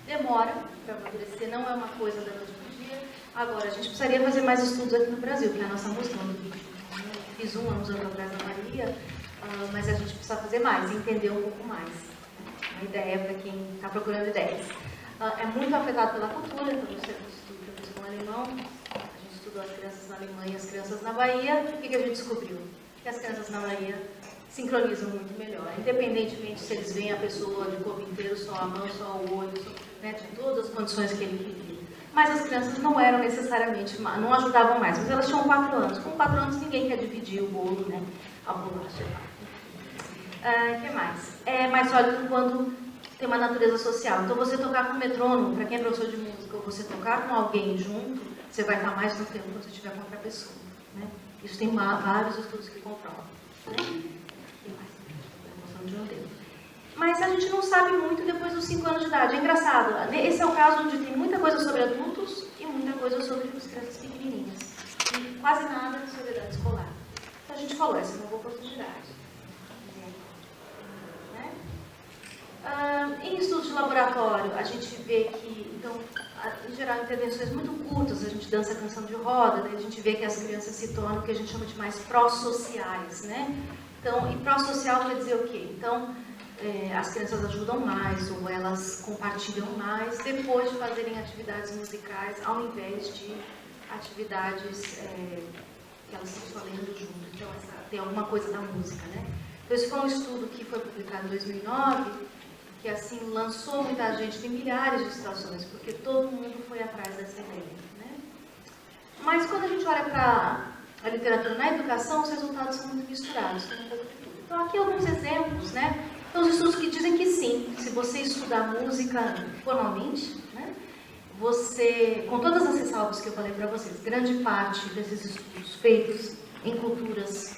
Demora para amadurecer, não é uma coisa da noite para o dia. Agora, a gente precisaria fazer mais estudos aqui no Brasil, que é a nossa música é muito ritmo. Fiz há uns anos atrás na Maria, mas a gente precisa fazer mais, entender um pouco mais. Uma ideia para quem está procurando ideias. É muito afetado pela cultura, então você estuda com alemão, a gente estudou as crianças na Alemanha e as crianças na Bahia, o que a gente descobriu? Que as crianças na Bahia sincronizam muito melhor, independentemente se eles veem a pessoa de corpo inteiro, só a mão, só o olho, né, de todas as condições que ele queria. Mas as crianças não eram necessariamente, não ajudavam mais, mas elas tinham 4 anos. Com 4 anos ninguém quer dividir o bolo, né, a bolacha. O que mais? É mais sólido quando tem uma natureza social. Então você tocar com metrônomo, para quem é professor de música, ou você tocar com alguém junto, você vai estar mais no tempo quando você estiver com outra pessoa. Né? Isso tem vários estudos que comprovam. Né? Mas a gente não sabe muito depois dos 5 anos de idade. É engraçado, esse é o caso onde tem muita coisa sobre adultos e muita coisa sobre as crianças pequenininhas. E quase nada sobre a idade escolar. Então a gente falou, essa é uma boa oportunidade. Né? Em estudos de laboratório, a gente vê que, então, em geral, intervenções muito curtas, a gente dança a canção de roda, daí a gente vê que as crianças se tornam o que a gente chama de mais pró-sociais, né? Então, e pró-social quer dizer o quê? Então, as crianças ajudam mais, ou elas compartilham mais, depois de fazerem atividades musicais, ao invés de atividades que elas estão só lendo junto. Então, tem alguma coisa da música, né? Então, esse foi um estudo que foi publicado em 2009, que, assim, lançou muita gente, tem milhares de citações, porque todo mundo foi atrás dessa ideia, né? Mas, quando a gente olha para a literatura na educação, os resultados são muito misturados, tem um pouco de tudo. Então, aqui alguns exemplos, né? Então, os estudos que dizem que sim, se você estudar música formalmente, né, você, com todas as ressalvas que eu falei para vocês, grande parte desses estudos feitos em culturas,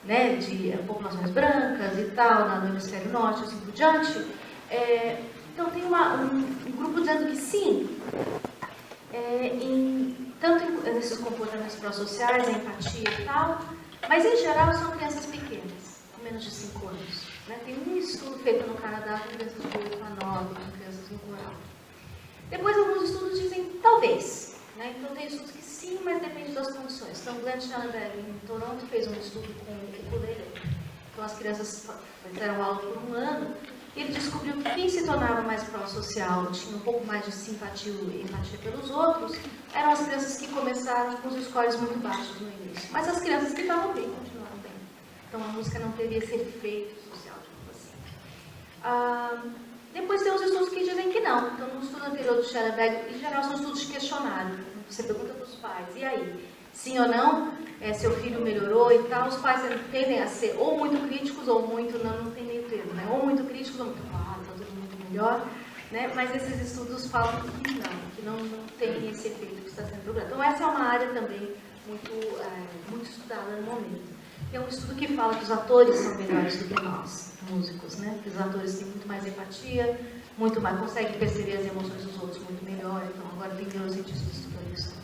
né, de populações brancas e tal, no hemisfério norte, assim por diante, então tem um grupo dizendo que sim, tanto nesses comportamentos pró-sociais, a empatia e tal, mas em geral são crianças pequenas, com menos de 5 anos. Né? Tem um estudo feito no Canadá com crianças de 8 a 9, com crianças no rural. Depois, alguns estudos dizem talvez. Né? Então, tem estudos que sim, mas depende das condições. Então, Glenn Schellenberg, em Toronto, fez um estudo com o ukulele. Então, as crianças fizeram aula por 1 ano e ele descobriu que quem se tornava mais pró-social, tinha um pouco mais de simpatia e empatia pelos outros, eram as crianças que começaram com os scores muito baixos no início. Mas as crianças que estavam bem, continuaram bem. Então, a música não teria esse efeito social. Depois tem os estudos que dizem que não. Então, no estudo anterior do Schellenberg, em geral, são estudos de questionário. Você pergunta para os pais, e aí? Sim ou não? Seu filho melhorou e tal? Os pais tendem a ser ou muito críticos ou muito, não tem meio termo, né? Ou muito críticos ou muito, claro, está tudo muito melhor. Né? Mas esses estudos falam que não tem esse efeito que está sendo procurado. Então, essa é uma área também muito estudada no momento. Tem um estudo que fala que os atores são melhores do que nós, músicos, né? Que os atores têm muito mais empatia, muito mais, conseguem perceber as emoções dos outros muito melhor. Então, agora tem neurocientistas estudando isso.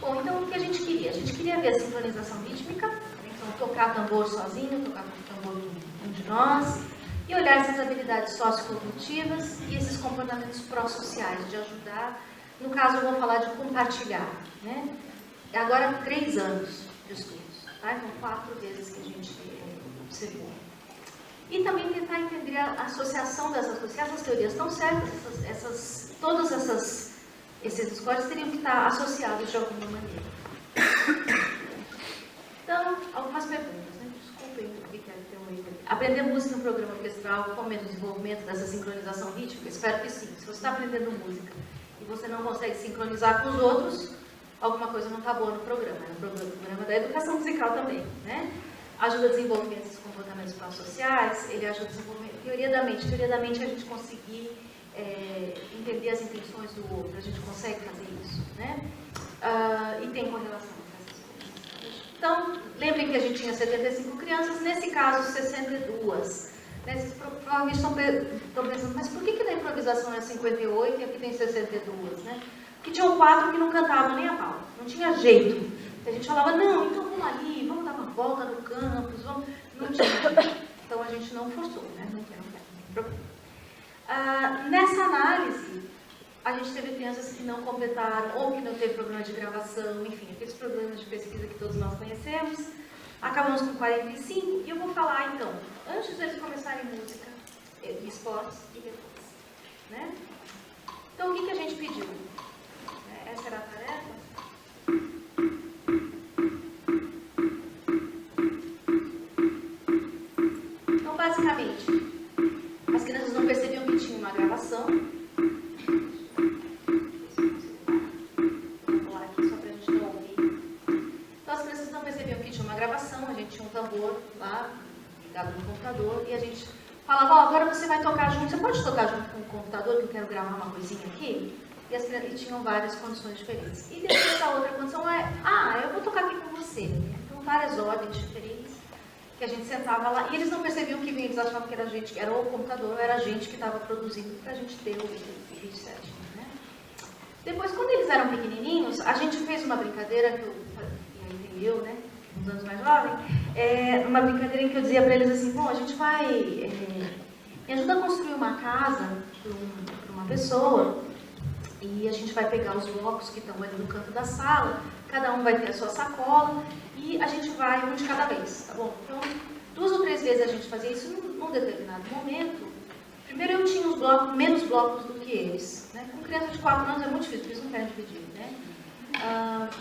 Bom, então o que a gente queria? A gente queria ver a sincronização rítmica, então tocar tambor sozinho, tocar tambor com um de nós, e olhar essas habilidades sociocognitivas e esses comportamentos pró-sociais, de ajudar. No caso, eu vou falar de compartilhar, né? Agora, 3 anos de estudos, tá? Então, 4 vezes que a gente observou. E também tentar entender a associação dessas coisas, se essas teorias estão certas, todas esses scores teriam que estar associados de alguma maneira. Então, algumas perguntas, né? Desculpem o que quero ter uma ideia. Aprender música no programa orquestral fomenta o desenvolvimento dessa sincronização rítmica? Espero que sim. Se você está aprendendo música e você não consegue sincronizar com os outros, alguma coisa não está boa no programa. É o programa da educação musical também, né? Ajuda a desenvolvimento desses comportamentos pró-sociais, ele ajuda a desenvolvimento teoria da mente. Teoria da mente é a gente conseguir entender as intenções do outro, a gente consegue fazer isso, né? E tem correlação com essas coisas. Então, lembrem que a gente tinha 75 crianças, nesse caso 62. Né? Vocês provavelmente estão pensando, mas por que na improvisação é 58 e aqui tem 62, né? Porque tinham 4 que não cantavam nem a pau, não tinha jeito. A gente falava, não, então vamos ali, vamos dar uma volta no campus, vamos... Não tinha. Então a gente não forçou, né? Não tem problema. Nessa análise, a gente teve crianças que não completaram ou que não teve problema de gravação, enfim, aqueles problemas de pesquisa que todos nós conhecemos. Acabamos com 45 e eu vou falar então, antes deles começarem música, esportes e depois, né? Então o que a gente pediu? Essa era a tarefa. Então basicamente, as crianças não percebiam que tinha uma gravação. Vou pular aqui só para a gente não ouvir. Então as crianças não percebiam que tinha uma gravação, a gente tinha um tambor lá, ligado no computador, e a gente falava, agora você vai tocar junto, você pode tocar junto com o computador, que eu quero gravar uma coisinha aqui? E as crianças tinham várias condições diferentes. E depois a outra condição eu vou tocar aqui com você. Então várias ordens diferentes. Que a gente sentava lá, e eles não percebiam que eles achavam que era a gente, era o computador, era a gente que estava produzindo para a gente ter o vídeo certinho, né? Depois, quando eles eram pequenininhos, a gente fez uma brincadeira, eu, né, uns anos mais jovem, uma brincadeira em que eu dizia para eles assim, bom, a gente vai, me ajuda a construir uma casa para uma pessoa, e a gente vai pegar os blocos que estão ali no canto da sala, cada um vai ter a sua sacola, e a gente vai um de cada vez, tá bom? Então, 2 ou 3 vezes a gente fazia isso num determinado momento. Primeiro eu tinha menos blocos do que eles, né? Com criança de 4 anos é muito difícil, porque eles não querem dividir, né?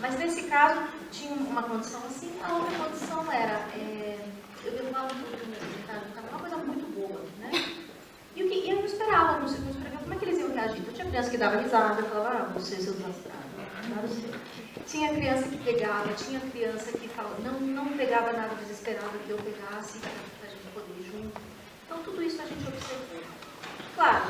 Mas nesse caso, tinha uma condição assim, a outra condição era, eu derrubava tudo mesmo, uma coisa muito boa, né? E eu não esperava alguns segundos para ver como é que eles iam reagir. Então, tinha criança que dava risada, falava, você, seu desastrado. Tinha criança que pegava, tinha criança que falava, não pegava nada desesperado que eu pegasse para a gente poder ir junto. Então, tudo isso a gente observou. Claro,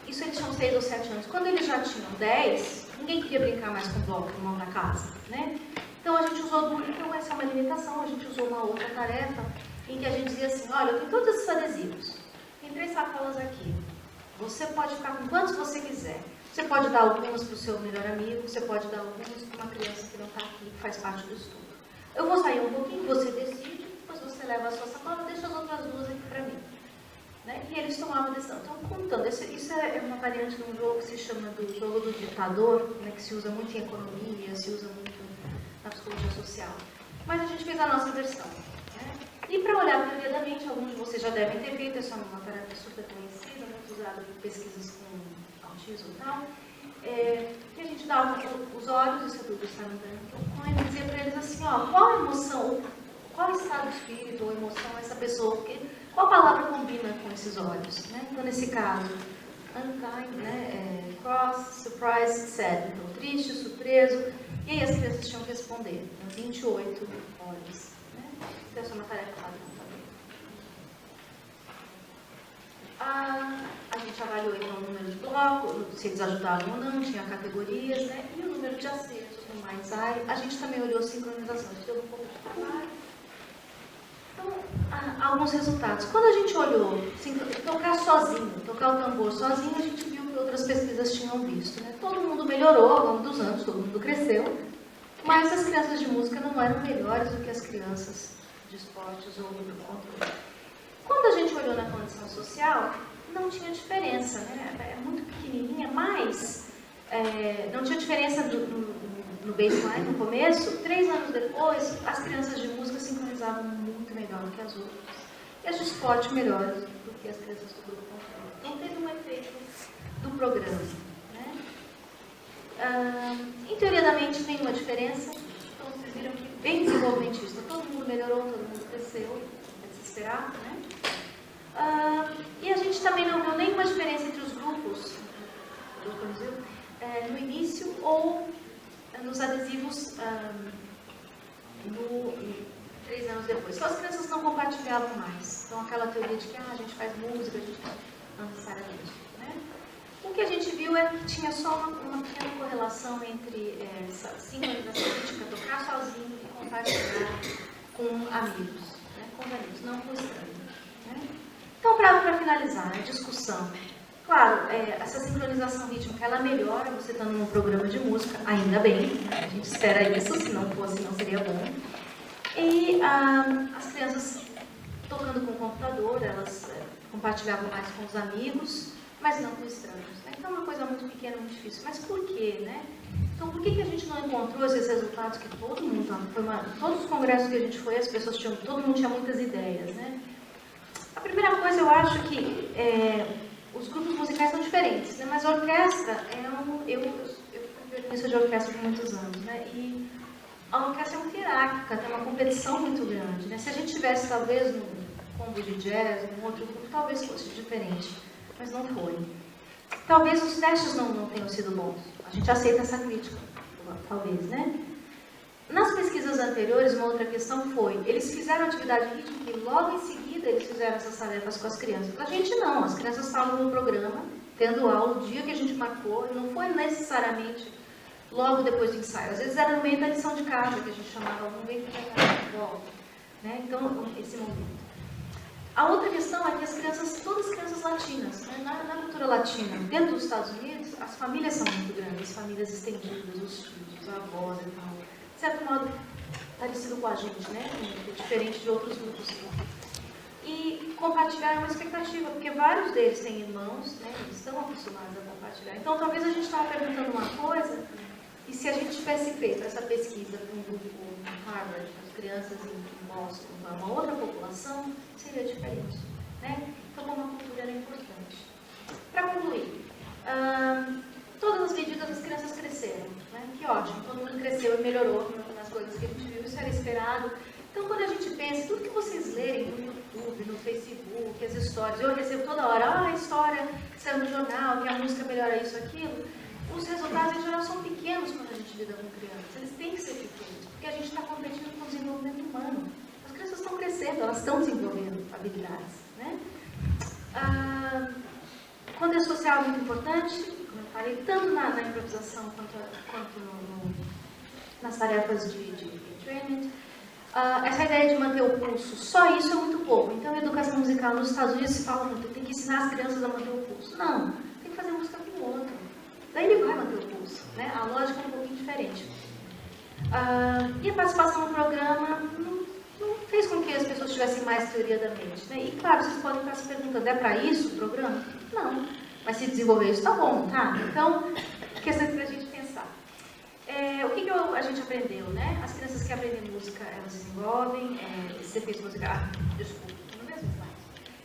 isso eles tinham 6 ou 7 anos. Quando eles já tinham 10, ninguém queria brincar mais com bloco no mão da casa, né? Então, a gente usou, então essa é uma limitação, a gente usou uma outra tarefa em que a gente dizia assim, olha, eu tenho todos esses adesivos, tem 3 sacolas aqui, você pode ficar com quantos você quiser. Você pode dar alguns para o seu melhor amigo, você pode dar alguns para uma criança que não está aqui, que faz parte do estudo. Eu vou sair um pouquinho, você decide, depois você leva a sua sacola, deixa as outras 2 aqui para mim. Né? E eles tomavam a decisão. Então, contando, isso é uma variante de um jogo que se chama do jogo do ditador, né, que se usa muito em economia, se usa muito na psicologia social. Mas a gente fez a nossa versão. Né? E para olhar detalhadamente, alguns de vocês já devem ter feito, essa é uma tarefa super conhecida, muito usada em pesquisas com autismo e tal, que a gente dá os olhos, isso é tudo está no branco, e dizia para eles assim, qual a emoção, qual estado de espírito ou emoção essa pessoa, qual palavra combina com esses olhos, né? Então, nesse caso, unkind, né? Cross, surprise, sad, então, triste, surpreso, e aí as crianças tinham que responder, 28 olhos, né? essa é uma tarefa padrão também. A gente avaliou então o número de blocos, se eles ajudaram ou não, tinha categorias, né? E o número de acertos no mais área. A gente também olhou sincronização, isso deu um pouco de trabalho. Então, alguns resultados. Quando a gente olhou tocar sozinho, tocar o tambor sozinho, a gente viu que outras pesquisas tinham visto, né? Todo mundo melhorou ao longo dos anos, todo mundo cresceu, mas as crianças de música não eram melhores do que as crianças de esportes ou do controle. Quando a gente olhou na condição social, não tinha diferença, né? É muito pequenininha, mas não tinha diferença no baseline, no começo. 3 anos depois, as crianças de música sincronizavam muito melhor do que as outras. E as de esporte melhores do que as crianças do grupo controle. Então, teve um efeito do programa, né? Em teoria da mente, nenhuma diferença. Então, vocês viram que bem desenvolvimentista. Todo mundo melhorou, todo mundo cresceu. É de se esperar, né? E a gente também não viu nenhuma diferença entre os grupos no início ou nos adesivos 3 anos depois. Só as crianças não compartilhavam mais. Então, aquela teoria de que a gente faz música, a gente não necessariamente. Né? O que a gente viu é que tinha só uma pequena correlação entre essa sincronização crítica, tocar sozinho e compartilhar com amigos. Né? Com amigos, não com estranhos. Né? Então, para finalizar, a discussão. Claro, essa sincronização rítmica, ela melhora você estando num programa de música, ainda bem, a gente espera isso, se não fosse, não seria bom. E as crianças tocando com o computador, elas compartilhavam mais com os amigos, mas não com estranhos. Né? Então é uma coisa muito pequena, muito difícil. Mas por quê, né? Então por que a gente não encontrou esses resultados que todo mundo, todos os congressos que a gente foi, as pessoas tinham, todo mundo tinha muitas ideias, né? A primeira coisa, eu acho que os grupos musicais são diferentes, né? Mas a orquestra eu fui violinista de orquestra por muitos anos, né? E a orquestra é muito hierárquica, tem uma competição muito grande, né? Se a gente tivesse, talvez, num combo de jazz, num outro grupo, talvez fosse diferente, mas não foi. Talvez os testes não tenham sido bons. A gente aceita essa crítica, talvez, né? Nas pesquisas anteriores, uma outra questão foi, eles fizeram atividade rítmica e logo em seguida eles fizeram essas tarefas com as crianças. A gente não, as crianças estavam no programa, tendo aula o dia que a gente marcou, e não foi necessariamente logo depois do ensaio. Às vezes era no meio da lição de casa, que a gente chamava, vamos ver que vai volta. Né? Então, esse momento. A outra questão é que as crianças, todas as crianças latinas, né? na cultura latina, dentro dos Estados Unidos, as famílias são muito grandes, famílias estendidas, os tios, os avós e tal. De certo modo, parecido com a gente, né? Diferente de outros grupos. E compartilhar é uma expectativa, porque vários deles têm irmãos, né? Eles estão acostumados a compartilhar. Então, talvez a gente estava perguntando uma coisa, e se a gente tivesse feito essa pesquisa com um grupo em Harvard, as crianças em Boston, uma outra população, seria diferente, né? Então, como a cultura era importante. Para concluir, todas as medidas das crianças cresceram, né? Que ótimo, todo mundo cresceu e melhorou nas coisas que a gente viu, isso era esperado. Então, quando a gente pensa, tudo que vocês lerem no YouTube, no Facebook, as histórias, eu recebo toda hora, a história que saiu no jornal, que a música melhora isso, aquilo, os resultados em geral são pequenos quando a gente lida com crianças, eles têm que ser pequenos, porque a gente está competindo com o desenvolvimento humano. As crianças estão crescendo, elas estão desenvolvendo habilidades, né? Contexto social é muito importante, como eu falei, tanto na improvisação quanto nas tarefas de training. Essa ideia de manter o pulso, só isso é muito pouco. Então, a educação musical nos Estados Unidos se fala muito, tem que ensinar as crianças a manter o pulso. Não, tem que fazer música com o outro. Daí ele vai manter o pulso, né? A lógica é um pouquinho diferente. E a participação no programa não fez com que as pessoas tivessem mais teoria da mente, né? E claro, vocês podem estar se perguntando, é para isso o programa? Não, mas se desenvolver isso, tá bom, tá? Então, questão para a gente pensar. O que a gente aprendeu, né? As crianças que aprendem música, elas desenvolvem, esse efeito musical, desculpa, no mesmo slide.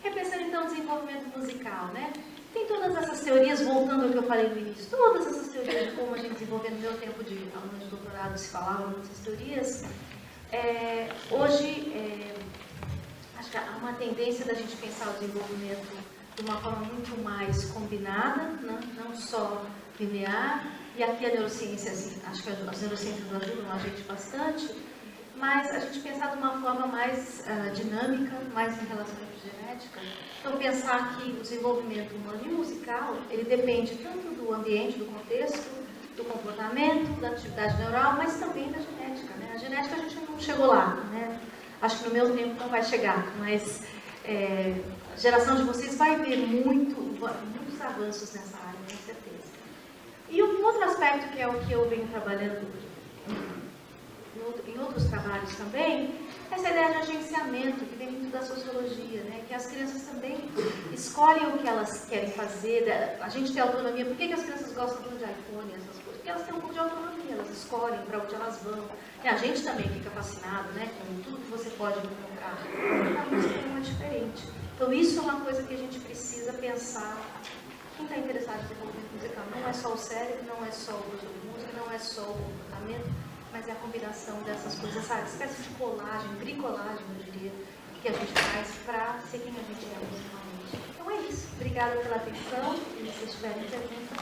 Repensando então o desenvolvimento musical, né? Tem todas essas teorias, voltando ao que eu falei no início, todas essas teorias de como a gente desenvolveu no meu tempo de aluno de doutorado, se falavam dessas teorias. Hoje, acho que há uma tendência da gente pensar o desenvolvimento de uma forma muito mais combinada, né? Não só linear, e aqui a neurociência, assim, acho que as neurociências ajudam a gente bastante, mas a gente pensar de uma forma mais dinâmica, mais em relação à epigenética. Então, pensar que o desenvolvimento humano e musical, ele depende tanto do ambiente, do contexto, do comportamento, da atividade neural, mas também da genética, né? A genética a gente não chegou lá, né? Acho que no meu tempo não vai chegar, mas a geração de vocês vai ver muitos avanços nessa área, com certeza. E um outro aspecto que é o que eu venho trabalhando em outros trabalhos também, essa ideia de agenciamento, que vem muito da sociologia, né? Que as crianças também escolhem o que elas querem fazer, a gente tem autonomia. Por que as crianças gostam de iPhone, essas coisas? Porque elas têm um pouco de autonomia, elas escolhem para onde elas vão. E a gente também fica fascinado, né, com tudo que você pode encontrar. A música não é diferente. Então isso é uma coisa que a gente precisa pensar. Quem está interessado em desenvolvimento musical não é só o cérebro, não é só o uso de música, não é só o comportamento, mas é a combinação dessas coisas, essa espécie de colagem, bricolagem, eu diria, que a gente faz para ser quem a gente é musicalmente. Então é isso. Obrigada pela atenção e se vocês tiverem perguntas,